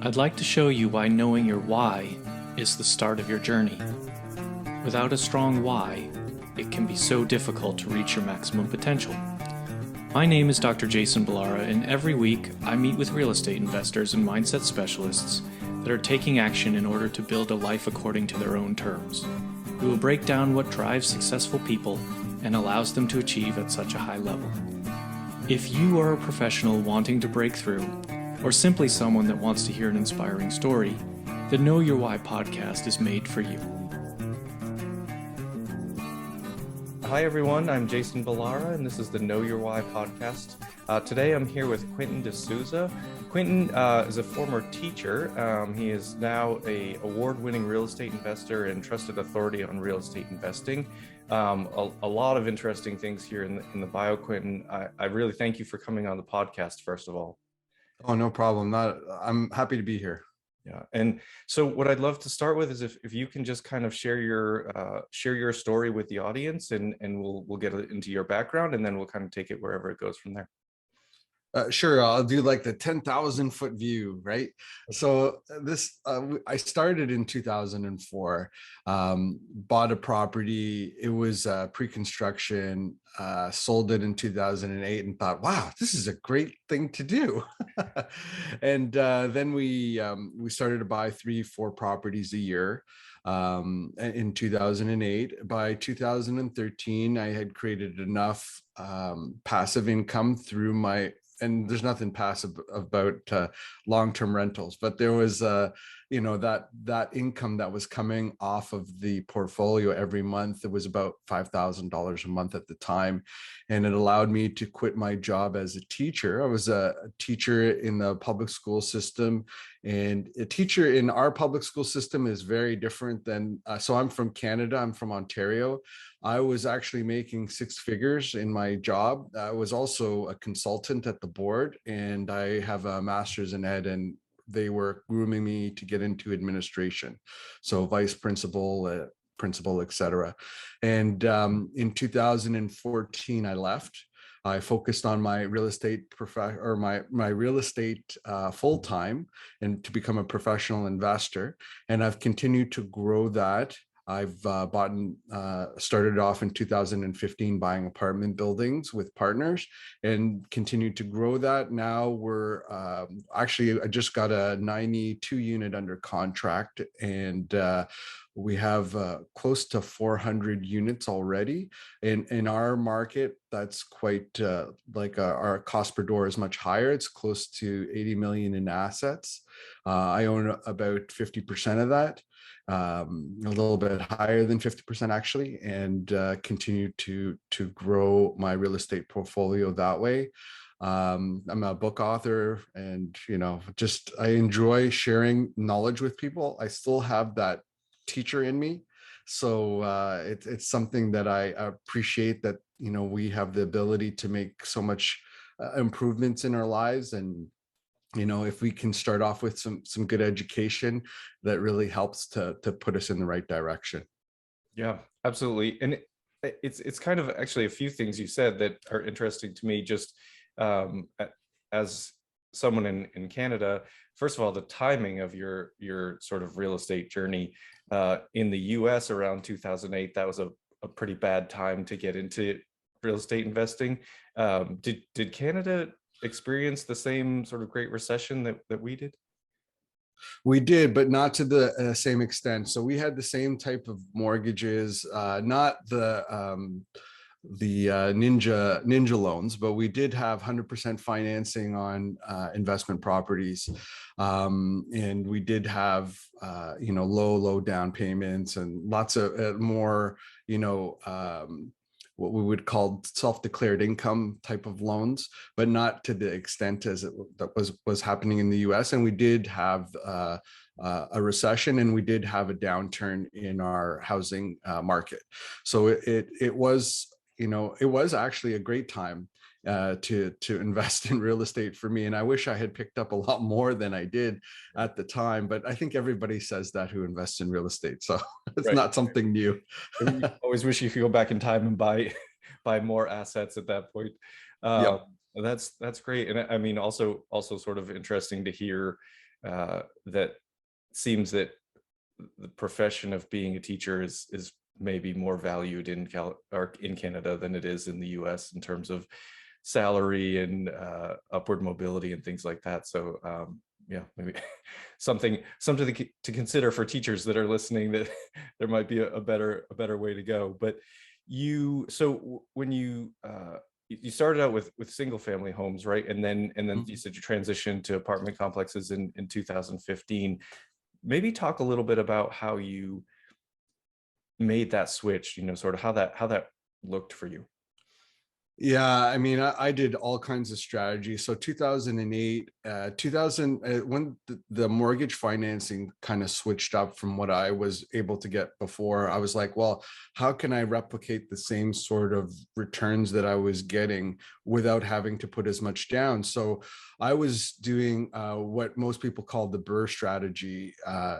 I'd like to show you why knowing your why is the start of your journey. Without a strong why, it can be so difficult to reach your maximum potential. My name is Dr. Jason Ballara, and every week I meet with real estate investors and mindset specialists that are taking action in order to build a life according to their own terms. We will break down what drives successful people and allows them to achieve at such a high level. If you are a professional wanting to break through, or simply someone that wants to hear an inspiring story, the Know Your Why podcast is made for you. Hi everyone, I'm Jason Ballara and this is the Know Your Why podcast. Today I'm here with Quentin D'Souza. Quentin is a former teacher. He is now an award-winning real estate investor and trusted authority on real estate investing. A lot of interesting things here in the bio, Quentin. I really thank you for coming on the podcast, first of all. Oh, no problem. I'm happy to be here. Yeah, and so what I'd love to start with is if you can just kind of share your story with the audience, and we'll get into your background, and then we'll kind of take it wherever it goes from there. Sure, I'll do like the 10,000-foot view, right? So I started in 2004, bought a property. It was pre-construction, sold it in 2008 and thought, wow, this is a great thing to do. And then we started to buy 3-4 properties a year. In 2008. By 2013, I had created enough passive income through and there's nothing passive about long-term rentals, but there was that income that was coming off of the portfolio every month. It was about $5,000 a month at the time, and it allowed me to quit my job as a teacher. I was a teacher in the public school system, and a teacher in our public school system is very different than, so I'm from Canada, I'm from Ontario. I was actually making 6 figures in my job. I was also a consultant at the board, and I have a master's in ed, and they were grooming me to get into administration. So vice principal, principal, etc. And in 2014, I left. I focused on my real estate my real estate full time, and to become a professional investor. And I've continued to grow that. I've started off in 2015 buying apartment buildings with partners and continued to grow that. Now we're actually, I just got a 92 unit under contract, and we have close to 400 units already. In our market, that's quite our cost per door is much higher. It's close to 80 million in assets. I own about 50% of that. A little bit higher than 50% actually, and continue to grow my real estate portfolio that way. I'm a book author, and I enjoy sharing knowledge with people. I still have that teacher in me, so it's something that I appreciate, that we have the ability to make so much improvements in our lives. And if we can start off with some good education, that really helps to put us in the right direction. Yeah, absolutely. And it's kind of actually a few things you said that are interesting to me, just as someone in Canada. First of all, the timing of your sort of real estate journey in the US around 2008, that was a pretty bad time to get into real estate investing. Did Canada experience the same sort of Great Recession that we did? We did, but not to the same extent. So we had the same type of mortgages, not the ninja loans, but we did have 100% financing on investment properties, and we did have low down payments and lots of more what we would call self-declared income type of loans, but not to the extent as that was happening in the US. And we did have a recession, and we did have a downturn in our housing market. So it was actually a great time to invest in real estate for me. And I wish I had picked up a lot more than I did at the time, but I think everybody says that who invests in real estate. So it's Right. not something new. You always wish you could go back in time and buy more assets at that point. Yep. That's great. And I mean, also sort of interesting to hear that seems that the profession of being a teacher is maybe more valued in Canada than it is in the US in terms of salary and upward mobility and things like that. So yeah, maybe something to consider for teachers that are listening, that there might be a better way to go. But when you started out with single family homes, right? And then you said you transitioned to apartment complexes in 2015. Maybe talk a little bit about how you made that switch, sort of how that looked for you. Yeah, I mean, I did all kinds of strategies. So 2008, 2000, when the mortgage financing kind of switched up from what I was able to get before, I was like, well, how can I replicate the same sort of returns that I was getting without having to put as much down? So I was doing what most people call the BRRRR strategy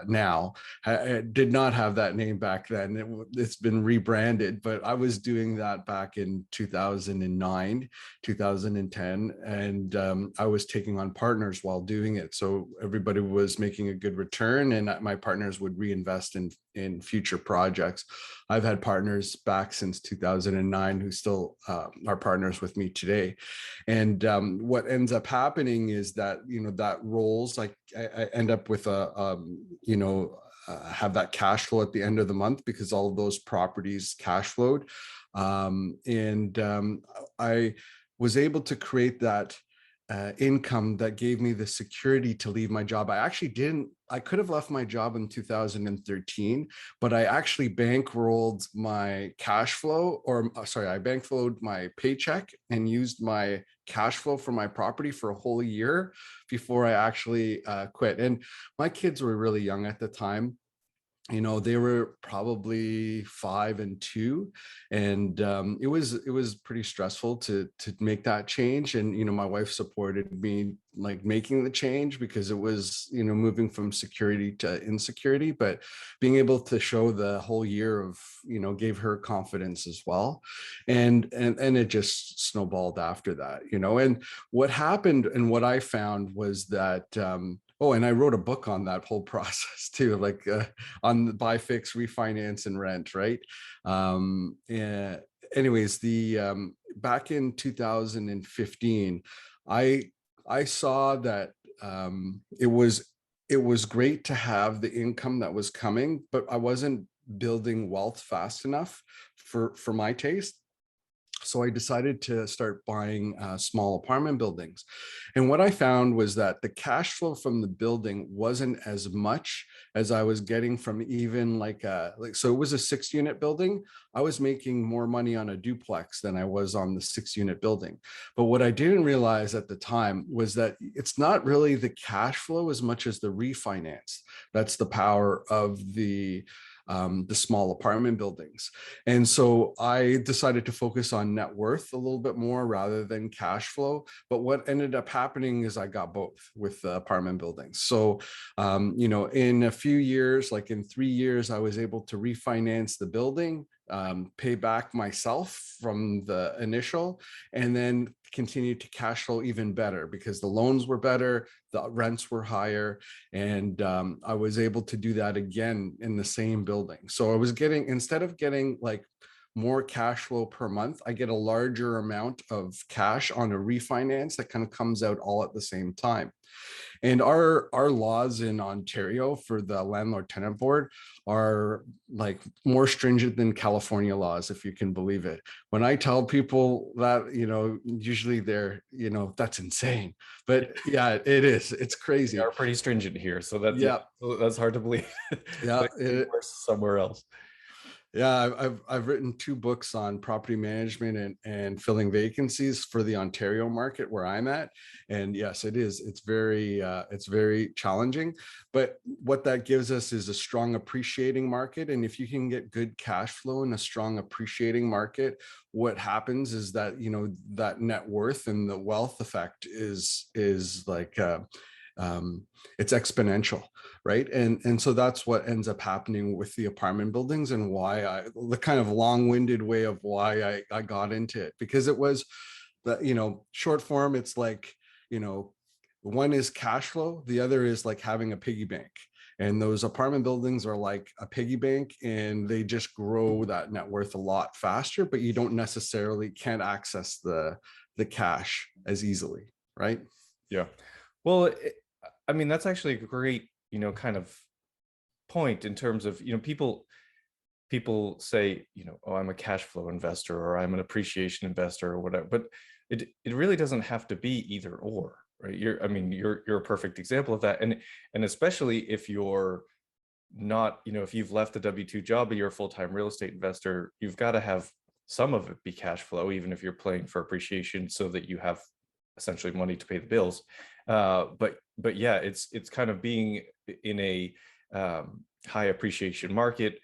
now. I did not have that name back then. It's been rebranded, but I was doing that back in 2009, 2010, and I was taking on partners while doing it. So everybody was making a good return, and my partners would reinvest in future projects. I've had partners back since 2009 who still are partners with me today. And what ends up happening is that, that rolls, like I end up with have that cash flow at the end of the month because all of those properties cash flowed. I was able to create that income that gave me the security to leave my job. I could have left my job in 2013, but I actually bankrolled my cash flow, I bankrolled my paycheck and used my cash flow for my property for a whole year before I actually quit. And my kids were really young at the time. They were probably 5 and 2, and it was pretty stressful to make that change. And my wife supported me like making the change because it was moving from security to insecurity, but being able to show the whole year of gave her confidence as well, and it just snowballed after that. And what happened and what I found was that and I wrote a book on that whole process too, like on buy, fix, refinance, and rent, right? Anyways, back in 2015, I saw that it was great to have the income that was coming, but I wasn't building wealth fast enough for my taste. So I decided to start buying small apartment buildings. And what I found was that the cash flow from the building wasn't as much as I was getting from even so it was a 6-unit building. I was making more money on a duplex than I was on the 6-unit building. But what I didn't realize at the time was that it's not really the cash flow as much as the refinance. That's the power of the small apartment buildings. And so I decided to focus on net worth a little bit more rather than cash flow. But what ended up happening is I got both with the apartment buildings. So, in a few years, like in 3 years, I was able to refinance the building, pay back myself from the initial, and then continue to cash flow even better because the loans were better, the rents were higher, and I was able to do that again in the same building. So I was getting, instead of getting like more cash flow per month, I get a larger amount of cash on a refinance that kind of comes out all at the same time. And our laws in Ontario for the landlord tenant board are like more stringent than California laws, if you can believe it. When I tell people that, usually they're, that's insane. But yeah, it is. It's crazy. They are pretty stringent here. So that's hard to believe. Yeah. Worse somewhere else. Yeah, I've written 2 books on property management and filling vacancies for the Ontario market where I'm at. And yes, it is. It's very challenging. But what that gives us is a strong appreciating market. And if you can get good cash flow in a strong appreciating market, what happens is that that net worth and the wealth effect is like it's exponential, right? And so that's what ends up happening with the apartment buildings, and why the kind of long-winded way of why I got into it, because it was the short form. It's like One is cash flow. The other is like having a piggy bank. And those apartment buildings are like a piggy bank, and they just grow that net worth a lot faster, but you don't necessarily can't access the cash as easily, right? Yeah. Well, I mean, that's actually a great, kind of point in terms of, people say, oh, I'm a cash flow investor, or I'm an appreciation investor, or whatever, but it really doesn't have to be either or, right? You're a perfect example of that. And especially if you're not, if you've left the W-2 job, but you're a full-time real estate investor, you've got to have some of it be cash flow, even if you're playing for appreciation, so that you have essentially money to pay the bills. But yeah, it's kind of being in a high appreciation market.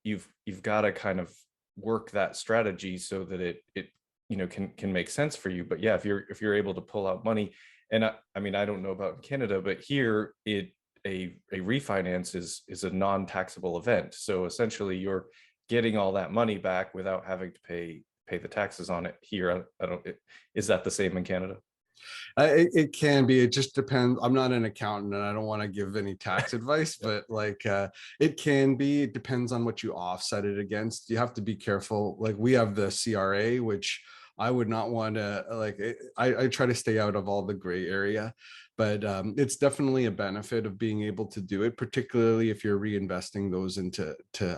You've got to kind of work that strategy so that it can make sense for you. But yeah, if you're able to pull out money, and I mean, I don't know about Canada, but here a refinance is a non-taxable event. So essentially you're getting all that money back without having to pay the taxes on it here. I don't, is that the same in Canada? It can be. It just depends. I'm not an accountant, and I don't want to give any tax advice, but like it can be. It depends on what you offset it against. You have to be careful. Like we have the CRA, which I would not want to like. I try to stay out of all the gray area, but it's definitely a benefit of being able to do it, particularly if you're reinvesting those into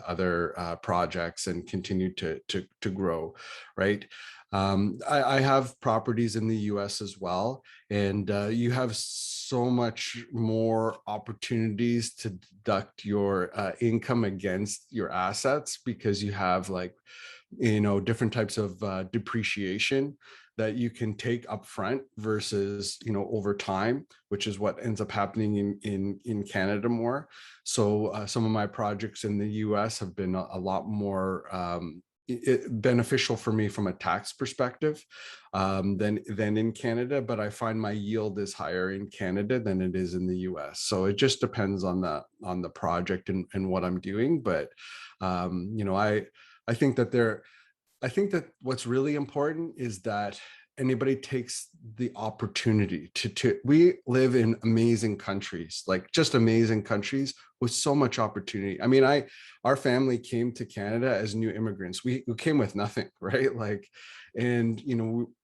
other projects and continue to grow, right? I have properties in the US as well, and you have so much more opportunities to deduct your income against your assets, because you have like, different types of depreciation that you can take up front versus, over time, which is what ends up happening in Canada more. So some of my projects in the US have been a lot more beneficial for me from a tax perspective than in Canada, but I find my yield is higher in Canada than it is in the US. So it just depends on the project and what I'm doing. But I think that I think that what's really important is that anybody takes the opportunity to we live in amazing countries, like just amazing countries with so much opportunity. I mean, our family came to Canada as new immigrants. We came with nothing, right? Like, and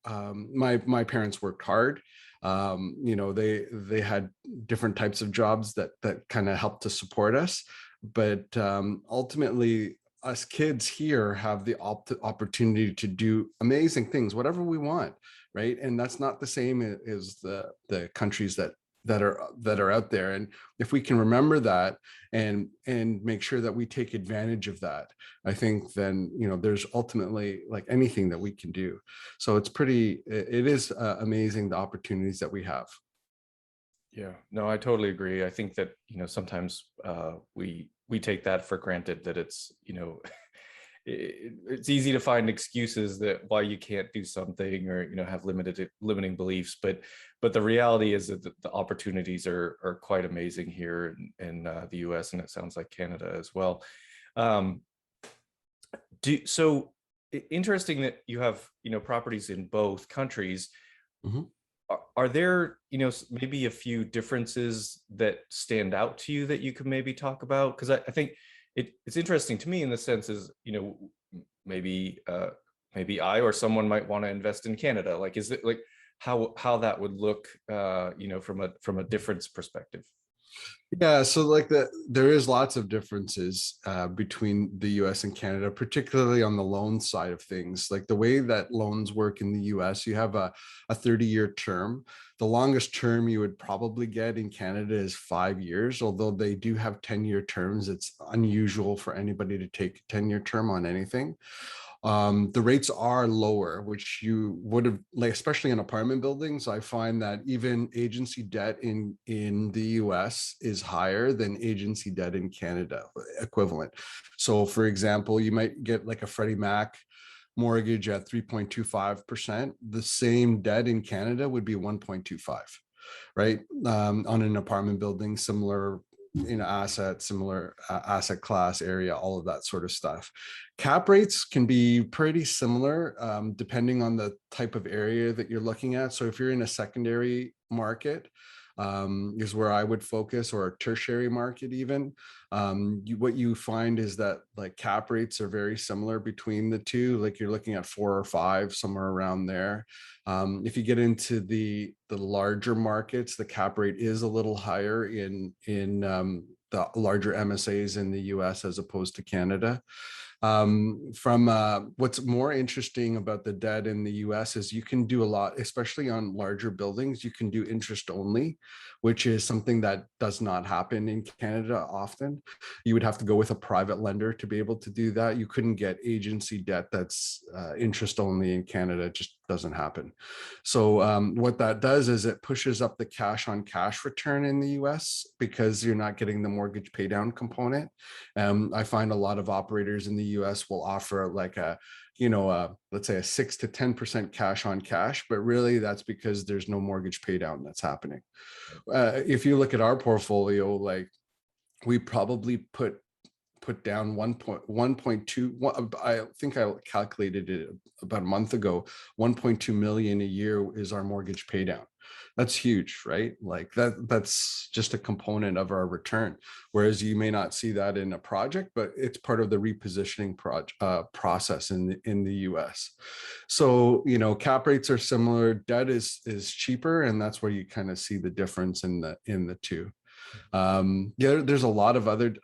my parents worked hard. They had different types of jobs that kind of helped to support us, but ultimately us kids here have the opportunity to do amazing things, whatever we want, right? And that's not the same as the countries that are out there. And if we can remember that and make sure that we take advantage of that, I think then there's ultimately like anything that we can do. So it is amazing the opportunities that we have. Yeah, no, I totally agree. I think that, sometimes we take that for granted, that it's, it's easy to find excuses that why you can't do something, or, have limiting beliefs. But the reality is that the opportunities are quite amazing here in the US, and it sounds like Canada as well. So interesting that you have, properties in both countries. Mm-hmm. Are there, maybe a few differences that stand out to you that you could maybe talk about? Because I think it's interesting to me in the sense is, maybe I or someone might want to invest in Canada. Like, is it like how that would look, from a difference perspective? Yeah, so like there is lots of differences between the US and Canada, particularly on the loan side of things. Like the way that loans work in the US, you have a 30-year term. The longest term you would probably get in Canada is 5 years, although they do have 10-year terms. It's unusual for anybody to take a 10-year term on anything. The rates are lower, which you would have, like, especially in apartment buildings. I find that even agency debt in the US is higher than agency debt in Canada, equivalent. So for example, you might get like a Freddie Mac mortgage at 3.25%. The same debt in Canada would be 1.25, right? On an apartment building, similar asset, similar asset class, area, all of that sort of stuff. Cap rates can be pretty similar depending on the type of area that you're looking at. So if you're in a secondary market, is where I would focus, or a tertiary market even. What you find is that like cap rates are very similar between the two. Like you're looking at 4 or 5, somewhere around there. If you get into the larger markets, the cap rate is a little higher in the larger MSAs in the US as opposed to Canada. From what's more interesting about the debt in the US is you can do a lot, especially on larger buildings. You can do interest only, which is something that does not happen in Canada often. You would have to go with a private lender to be able to do that. You couldn't get agency debt that's interest only in Canada. It just doesn't happen. So what that does is it pushes up the cash on cash return in the US because you're not getting the mortgage pay down component. I find a lot of operators in the US will offer like let's say a 6 to 10% cash on cash, but really that's because there's no mortgage pay down that's happening. If you look at our portfolio, like we probably put down 1.2, I think I calculated it about a month ago, 1.2 million a year is our mortgage pay down. That's huge, right? Like that's just a component of our return. Whereas you may not see that in a project, but it's part of the repositioning process in the US. So, cap rates are similar. Debt is cheaper, and that's where you kind of see the difference in the two. There's a lot of other,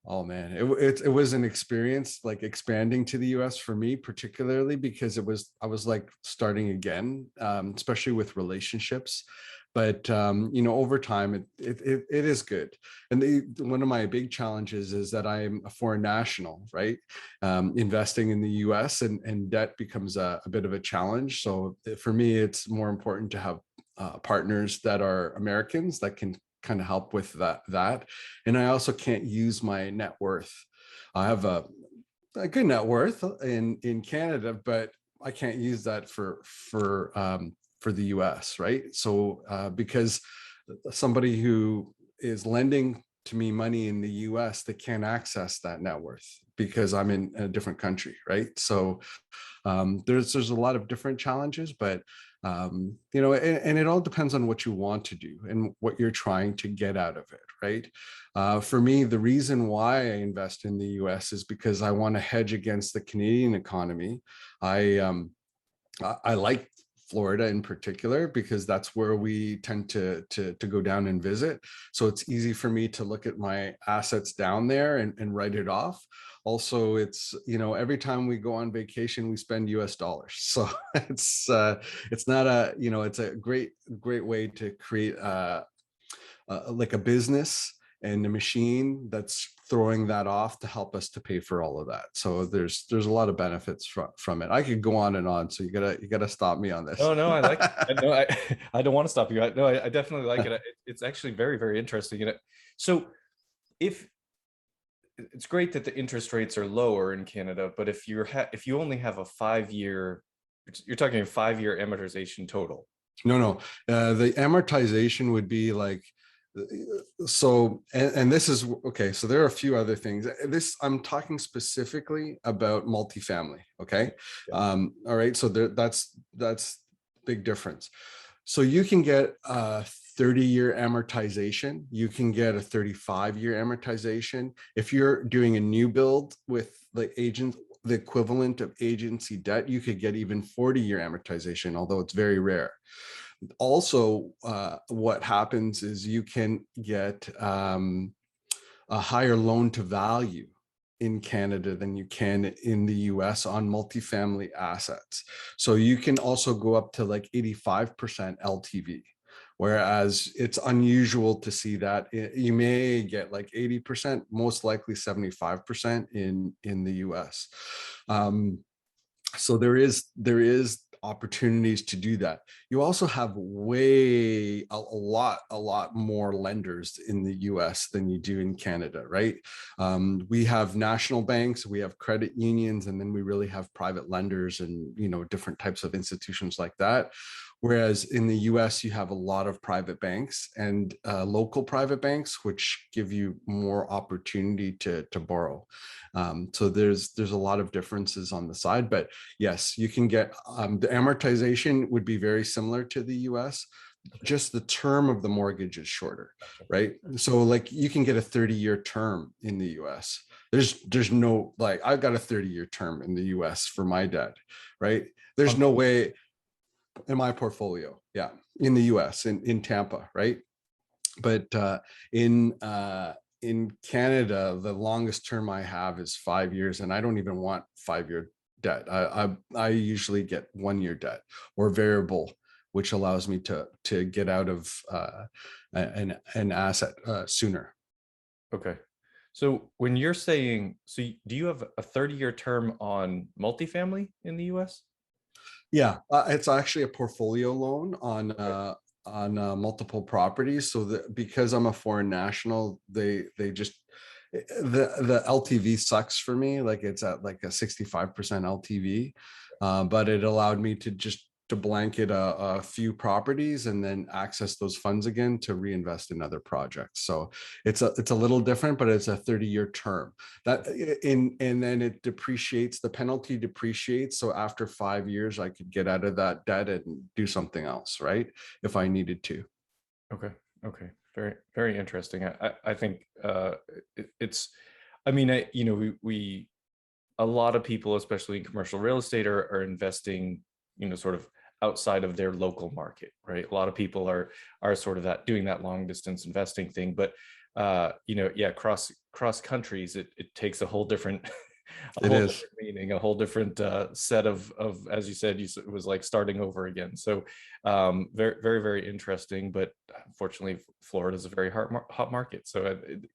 oh man, it was an experience, like expanding to the US for me, particularly because I was like starting again, especially with relationships. But over time, it is good. And one of my big challenges is that I'm a foreign national, right? Investing in the US and debt becomes a bit of a challenge. So for me, it's more important to have partners that are Americans that can kind of help with that. And I also can't use my net worth. I have a good net worth in Canada, but I can't use that for the US, right? So because somebody who is lending to me money in the US, they can't access that net worth because I'm in a different country, right? So there's a lot of different challenges, but and it all depends on what you want to do and what you're trying to get out of it, right? For me, the reason why I invest in the US is because I want to hedge against the Canadian economy. I like Florida in particular because that's where we tend to go down and visit. So it's easy for me to look at my assets down there and write it off. Also, it's, every time we go on vacation, we spend US dollars. So it's not it's a great way to create like a business and a machine that's throwing that off to help us to pay for all of that. So there's a lot of benefits from it. I could go on and on. So you gotta stop me on this. No, I like it. No, I don't want to stop you. I definitely like it. It's actually very, very interesting. So if it's great that the interest rates are lower in Canada, but if you only have a 5-year, you're talking a 5-year amortization total. No. The amortization would be like, so, and this is, okay, so there are a few other things. I'm talking specifically about multifamily, okay? Yeah. All right, so that's big difference. So you can get a 30-year amortization. You can get a 35-year amortization. If you're doing a new build with the equivalent of agency debt, you could get even 40-year amortization, although it's very rare. Also, what happens is you can get a higher loan to value in Canada than you can in the US on multifamily assets. So you can also go up to like 85% LTV, whereas it's unusual to see that. You may get like 80%, most likely 75% in the US. So there is opportunities to do that. You also have a lot more lenders in the US than you do in Canada, right? We have national banks, we have credit unions, and then we really have private lenders and different types of institutions like that. Whereas in the US, you have a lot of private banks and local private banks, which give you more opportunity to borrow. So there's a lot of differences on the side, but yes, you can get the amortization would be very similar to the US. Just the term of the mortgage is shorter, right? So like you can get a 30-year term in the US. There's no, like, I've got a 30-year term in the US for my debt, right? There's no way in my portfolio. Yeah. In the US, in Tampa, right? But in Canada, the longest term I have is 5 years, and I don't even want 5-year debt. I usually get 1-year debt or variable, which allows me to get out of an asset sooner. Okay. So when you're saying, do you have a 30-year term on multifamily in the US? Yeah, it's actually a portfolio loan on multiple properties. So that because I'm a foreign national, they just the LTV sucks for me. Like it's at like a 65% LTV, but it allowed me to just to blanket a few properties and then access those funds again to reinvest in other projects. So it's a little different, but it's a 30-year term that and then it depreciates, the penalty depreciates. So after 5 years, I could get out of that debt and do something else, right? If I needed to. Okay. Okay. Very, very interesting. I think it's, I mean, we a lot of people, especially in commercial real estate, are investing, sort of outside of their local market, right? A lot of people are sort of doing that long distance investing thing, but yeah, cross countries, it takes a whole different different meaning, a whole different set of, as you said, it was like starting over again. So very, very, very interesting, but unfortunately Florida is a very hot market, so it's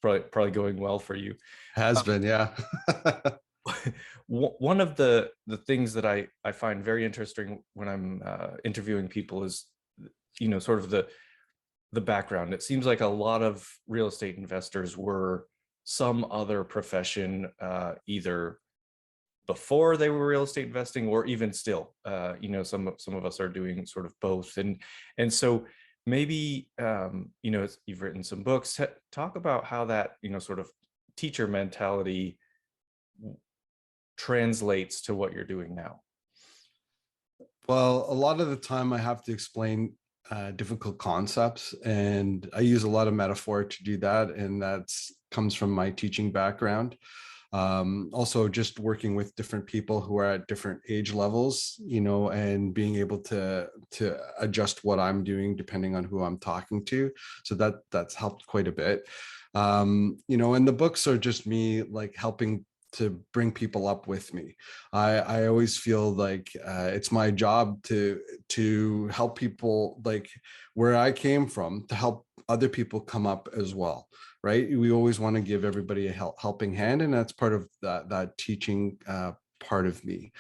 probably going well for you. Has been, yeah. One of the things that I find very interesting when I'm interviewing people is, sort of the background. It seems like a lot of real estate investors were some other profession, either before they were real estate investing or even still. Some of us are doing sort of both, and so maybe you've written some books. Talk about how that sort of teacher mentality translates to what you're doing now. Well, a lot of the time I have to explain difficult concepts, and I use a lot of metaphor to do that, and that's comes from my teaching background. Also just working with different people who are at different age levels, and being able to adjust what I'm doing depending on who I'm talking to. So that's helped quite a bit. And the books are just me like helping to bring people up with me. I always feel like it's my job to help people, like where I came from, to help other people come up as well, right? We always want to give everybody a helping hand, and that's part of that teaching part of me.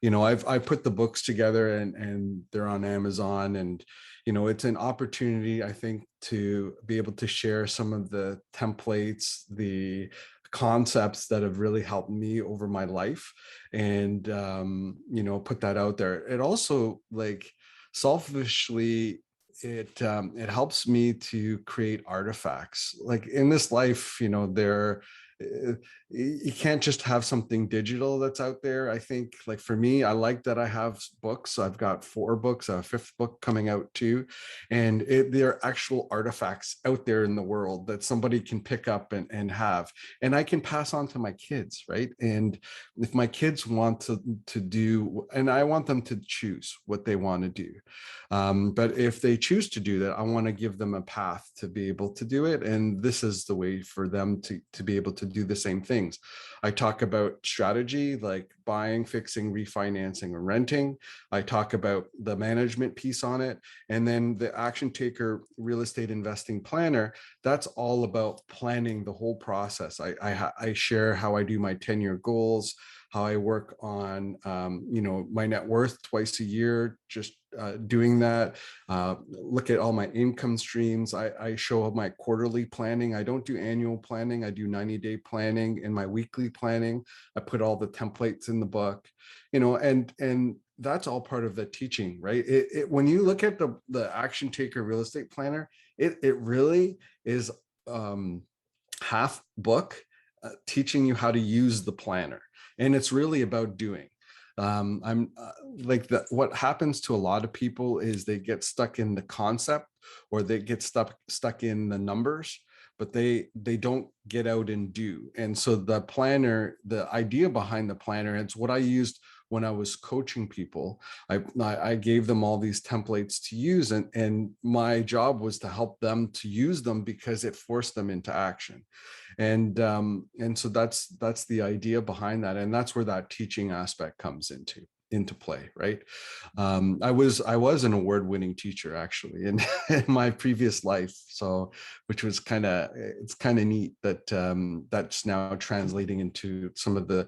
I put the books together and they're on Amazon, and it's an opportunity, I think, to be able to share some of the templates, the concepts that have really helped me over my life, and put that out there. It also, like, selfishly, it helps me to create artifacts. Like in this life, you can't just have something digital that's out there. I think, like, for me, I like that I have books. I've got 4 books, a 5th book coming out too, and they're actual artifacts out there in the world that somebody can pick up and have, and I can pass on to my kids, right? And if my kids want to do, and I want them to choose what they want to do, but if they choose to do that, I want to give them a path to be able to do it, and this is the way for them to be able to do the same things. I talk about strategy, like buying, fixing, refinancing, or renting. I talk about the management piece on it, and then the action taker real estate investing planner. That's all about planning the whole process. I share how I do my 10-year goals, how I work on, my net worth twice a year, just doing that. Look at all my income streams. I show my quarterly planning. I don't do annual planning. I do 90-day planning and my weekly planning. I put all the templates in the book, and that's all part of the teaching, right? When you look at the action taker real estate planner, it really is half book teaching you how to use the planner, and it's really about doing. I'm like that. What happens to a lot of people is they get stuck in the concept, or they get stuck in the numbers, but they don't get out and do. And so the planner, the idea behind the planner, it's what I used when I was coaching people. I gave them all these templates to use, and my job was to help them to use them because it forced them into action. And so that's the idea behind that, and that's where that teaching aspect comes into play, right? I was an award-winning teacher actually in my previous life, so which was it's kind of neat that that's now translating into some of the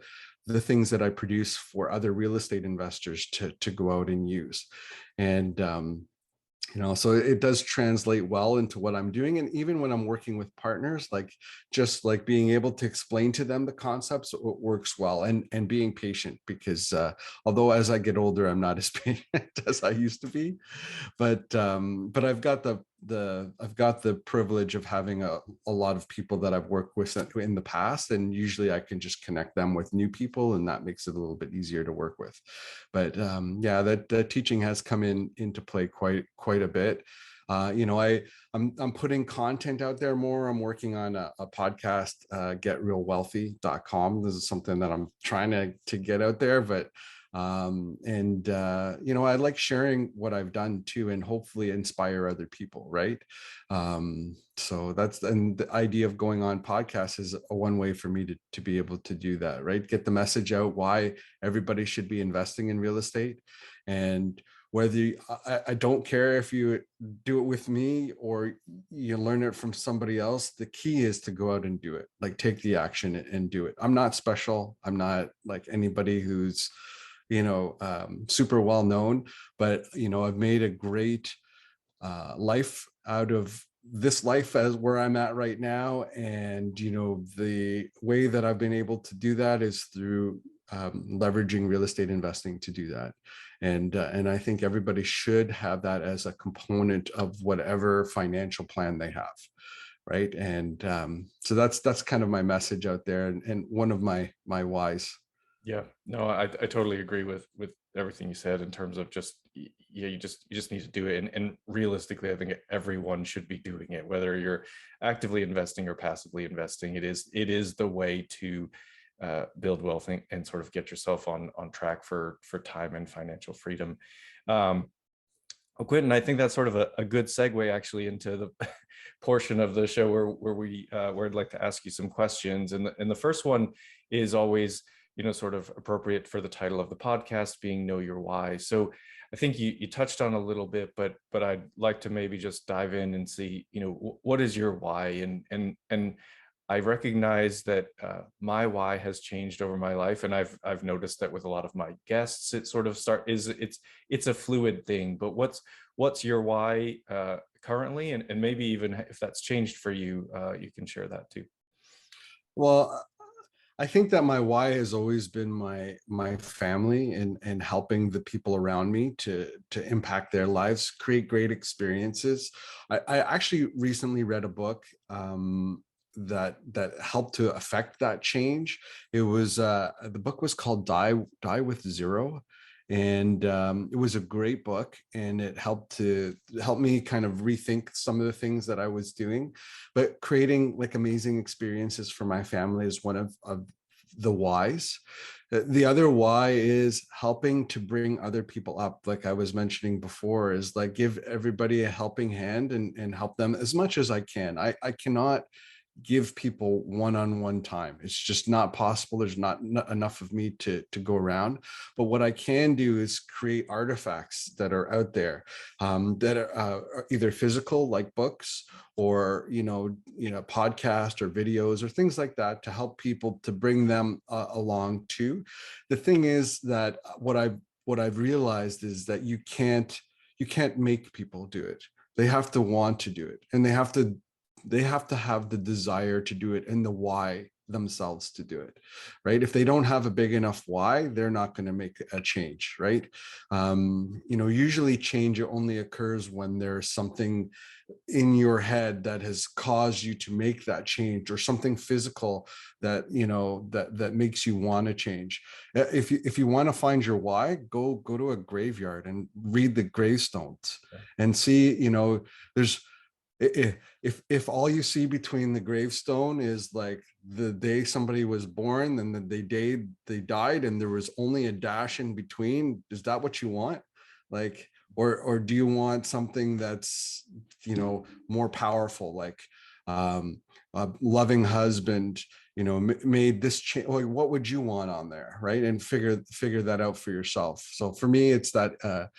things that I produce for other real estate investors to go out and use. And so it does translate well into what I'm doing. And even when I'm working with partners, like just like being able to explain to them the concepts, it works well, and being patient, because although as I get older, I'm not as patient as I used to be, but I've got the privilege of having a lot of people that I've worked with in the past, and usually I can just connect them with new people, and that makes it a little bit easier to work with. But yeah, that teaching has come into play quite a bit. I'm putting content out there more. I'm working on a podcast, getrealwealthy.com. This is something that I'm trying to get out there, but I like sharing what I've done too, and hopefully inspire other people, right? So and the idea of going on podcasts is one way for me to be able to do that, right? Get the message out why everybody should be investing in real estate. And whether I don't care if you do it with me or you learn it from somebody else, the key is to go out and do it. Like, take the action and do it. I'm not special. I'm not like anybody who's super well known, but I've made a great life out of this life as where I'm at right now. And the way that I've been able to do that is through leveraging real estate investing to do that. And I think everybody should have that as a component of whatever financial plan they have, right? And so that's kind of my message out there, and one of my whys. Yeah, no, I totally agree with everything you said in terms of just, yeah, you just need to do it. And realistically, I think everyone should be doing it, whether you're actively investing or passively investing. It is the way to build wealth and sort of get yourself on track for time and financial freedom. Well, Quentin, I think that's sort of a good segue actually into the portion of the show where I'd like to ask you some questions. And the first one is always, sort of appropriate for the title of the podcast, being Know Your Why. So I think you touched on a little bit, but I'd like to maybe just dive in and see, what is your why? And I recognize that my why has changed over my life, and I've noticed that with a lot of my guests, it sort of it's a fluid thing. But what's your why currently, and maybe even if that's changed for you, you can share that too. Well, I think that my why has always been my family, and helping the people around me to impact their lives, create great experiences. I actually recently read a book that helped to affect that change. It was the book was called Die with Zero. And it was a great book, and it helped me kind of rethink some of the things that I was doing. But creating like amazing experiences for my family is one of the whys. The other why is helping to bring other people up. Like I was mentioning before, is like give everybody a helping hand and help them as much as I can. I cannot give people one-on-one time. It's just not possible. There's not enough of me to go around. But what I can do is create artifacts that are out there, that are either physical, like books, or podcast or videos or things like that, to help people, to bring them along too. The thing is that what I've realized is that you can't make people do it. They have to want to do it, and they have to have the desire to do it, and the why themselves to do it, right? If they don't have a big enough why, they're not going to make a change, right? Usually change only occurs when there's something in your head that has caused you to make that change, or something physical that that makes you want to change. If you want to find your why, go to a graveyard and read the gravestones and see, there's if all you see between the gravestone is like the day somebody was born and then they died and there was only a dash in between, is that what you want? Like, or do you want something that's more powerful, like a loving husband made this change? Like, what would you want on there, right? And figure that out for yourself. So for me, it's that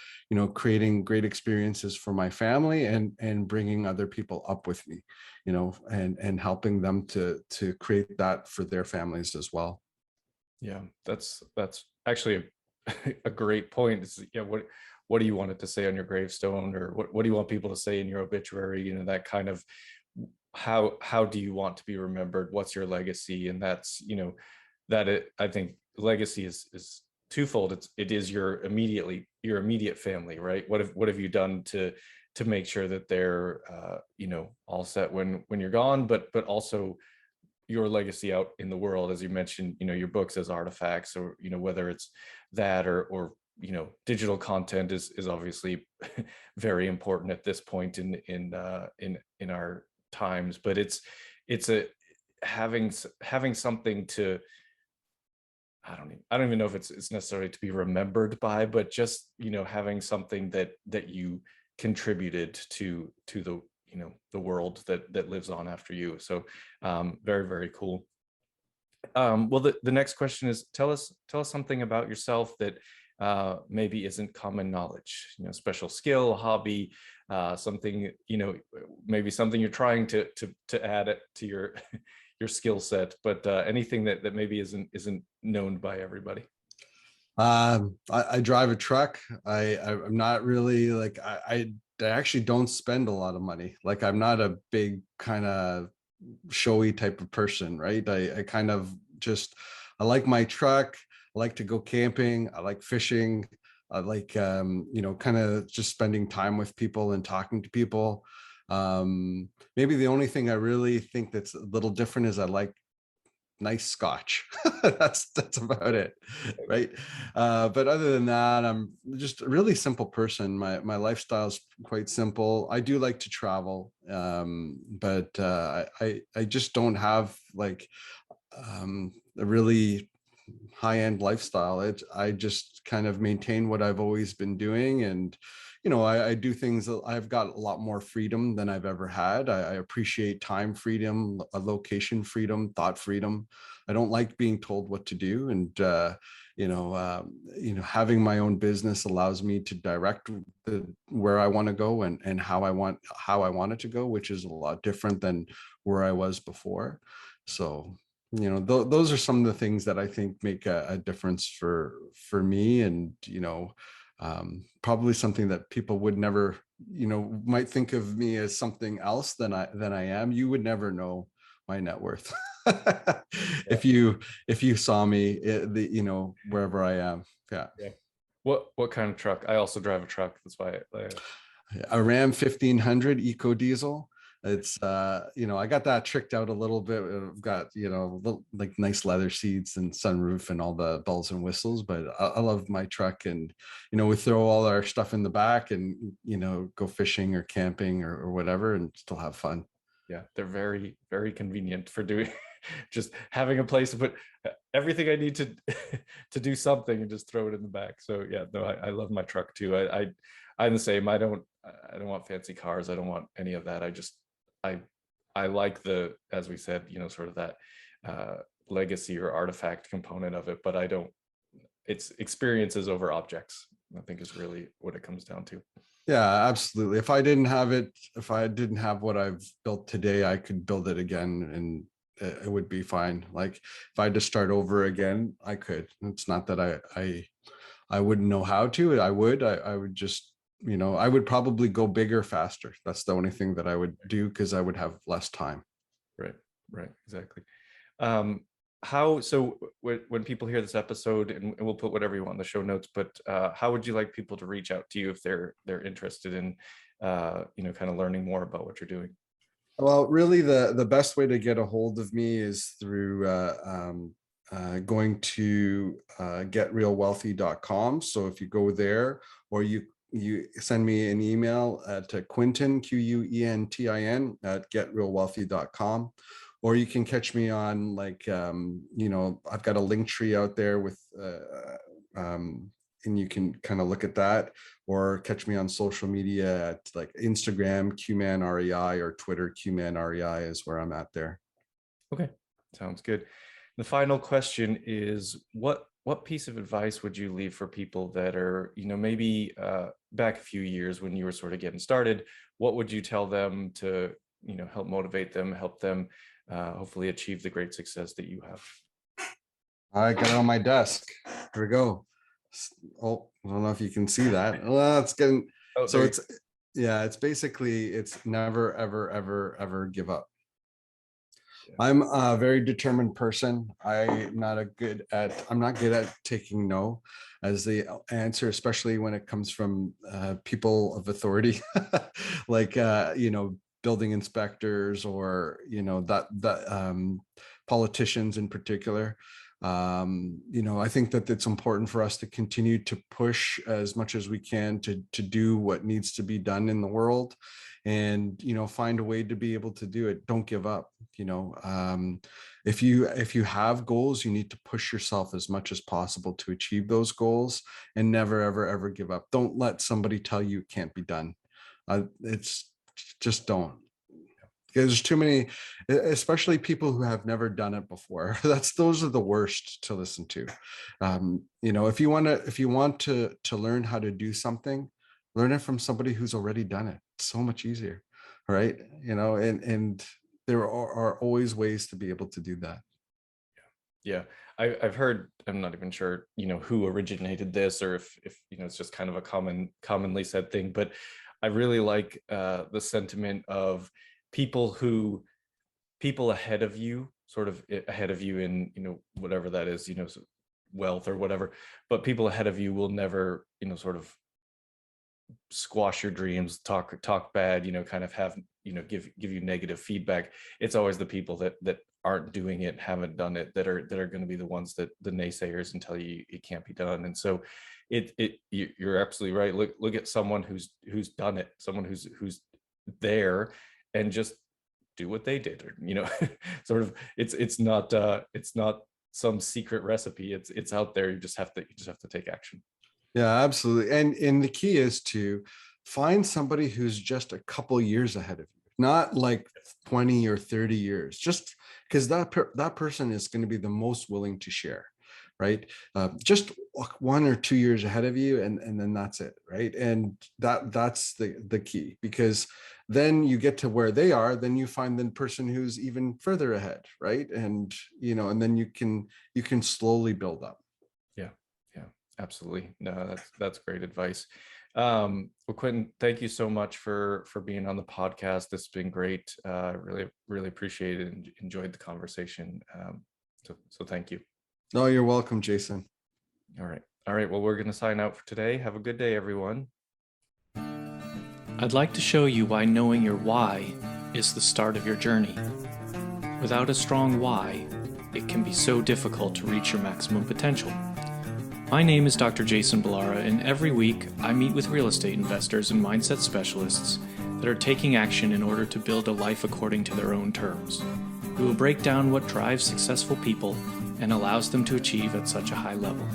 creating great experiences for my family and bringing other people up with me, and helping them to create that for their families as well. Yeah, that's actually a great point. It's, what do you want it to say on your gravestone, or what do you want people to say in your obituary? That kind of, how do you want to be remembered? What's your legacy? And that's, I think legacy is twofold. It is your immediate family, right? What have you done to make sure that they're all set when you're gone, but also your legacy out in the world, as you mentioned, your books as artifacts, or whether it's that or digital content is obviously very important at this point in our times. But it's a having something to, I don't even know if it's necessarily to be remembered by, but just having something that you contributed to the world that lives on after you. So very, very cool. Well, the next question is, tell us something about yourself that maybe isn't common knowledge, special skill, hobby, something, maybe something you're trying to add it to your your skill set, but anything that maybe isn't known by everybody. I drive a truck. I'm not really like, I actually don't spend a lot of money. Like, I'm not a big kind of showy type of person, right? I kind of just, I like my truck. I like to go camping. I like fishing. I like, kind of just spending time with people and talking to people. Maybe the only thing I really think that's a little different is I like nice scotch. that's about it, right? But other than that, I'm just a really simple person. My lifestyle is quite simple. I do like to travel, but I just don't have like a really high-end lifestyle. I just kind of maintain what I've always been doing, and I do things. I've got a lot more freedom than I've ever had. I appreciate time freedom, location freedom, thought freedom. I don't like being told what to do, and having my own business allows me to direct where I want to go and how I want it to go, which is a lot different than where I was before. So those are some of the things that I think make a difference for me, and probably something that people would never, might think of me as something else than I am. You would never know my net worth if you saw me, wherever I am. Yeah. What kind of truck? I also drive a truck. That's why a Ram 1500 Eco Diesel. It's I got that tricked out a little bit. I've got like nice leather seats and sunroof and all the bells and whistles, but I love my truck. And we throw all our stuff in the back and go fishing or camping or whatever and still have fun. Yeah, they're very, very convenient for doing just having a place to put everything I need to do something and just throw it in the back. So yeah, no, I love my truck too. I'm the same. I don't want fancy cars. I don't want any of that. I like the, as we said, sort of that legacy or artifact component of it, but it's experiences over objects, I think, is really what it comes down to. Yeah, absolutely. If I didn't have what I've built today, I could build it again and it would be fine. Like, if I had to start over again, I could. It's not that I wouldn't know how to. I would just, I would probably go bigger faster. That's the only thing that I would do, because I would have less time. Right, exactly. So when people hear this episode, and we'll put whatever you want in the show notes, but how would you like people to reach out to you if they're interested in kind of learning more about what you're doing? Well, really, the best way to get a hold of me is through going to getrealwealthy.com. So if you go there, or you send me an email to Quentin, Quentin at getrealwealthy.com. Or you can catch me on I've got a link tree out there with and you can kind of look at that, or catch me on social media at like Instagram QManREI, or Twitter QManREI is where I'm at there. Okay, sounds good. The final question is, what piece of advice would you leave for people that are, maybe back a few years when you were sort of getting started? What would you tell them to, help motivate them, help them hopefully achieve the great success that you have? I got it on my desk. Here we go. Oh, I don't know if you can see that. Well, it's getting, so it's basically, it's never, ever, ever, ever give up. Yeah. I'm a very determined person. I'm not good at taking no as the answer, especially when it comes from people of authority, like, building inspectors, or, politicians in particular. I think that it's important for us to continue to push as much as we can to do what needs to be done in the world, and, find a way to be able to do it. Don't give up. If you have goals, you need to push yourself as much as possible to achieve those goals, and never, ever, ever give up. Don't let somebody tell you it can't be done. It's just don't. Because there's too many, especially people who have never done it before. Those are the worst to listen to. If you want to learn how to do something, learn it from somebody who's already done it. It's so much easier, right? And there are always ways to be able to do that. Yeah, I've heard, I'm not even sure, who originated this, or if it's just kind of a commonly said thing, but I really like the sentiment of people ahead of you, sort of ahead of you in, whatever that is, wealth or whatever, but people ahead of you will never, sort of squash your dreams, talk bad, kind of have, give you negative feedback. It's always the people that aren't doing it, haven't done it, that are going to be the ones that the naysayers and tell you it can't be done. And so you're absolutely right. Look at someone who's done it, someone who's there, and just do what they did, or sort of, it's not some secret recipe. It's out there. You just have to take action. Yeah, absolutely. And the key is to find somebody who's just a couple years ahead of you, not like 20 or 30 years, just because that person is going to be the most willing to share, right? Just 1 or 2 years ahead of you, and then that's it, right? And that's the key, because then you get to where they are, then you find the person who's even further ahead, right? And and then you can slowly build up. Yeah, absolutely. No, that's great advice. Well, Quentin, thank you so much for being on the podcast. This has been great. Really appreciate it and enjoyed the conversation. So thank you. No, you're welcome, Jason. All right. Well, we're going to sign out for today. Have a good day, everyone. I'd like to show you why knowing your why is the start of your journey. Without a strong why, it can be so difficult to reach your maximum potential. My name is Dr. Jason Ballara, and every week I meet with real estate investors and mindset specialists that are taking action in order to build a life according to their own terms. We will break down what drives successful people and allows them to achieve at such a high level.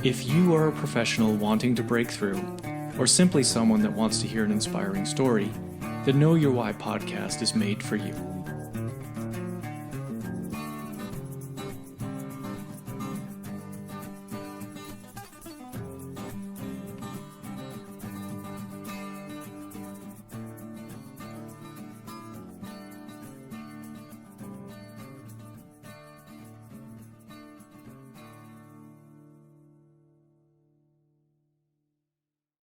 If you are a professional wanting to break through, or simply someone that wants to hear an inspiring story, the Know Your Why podcast is made for you.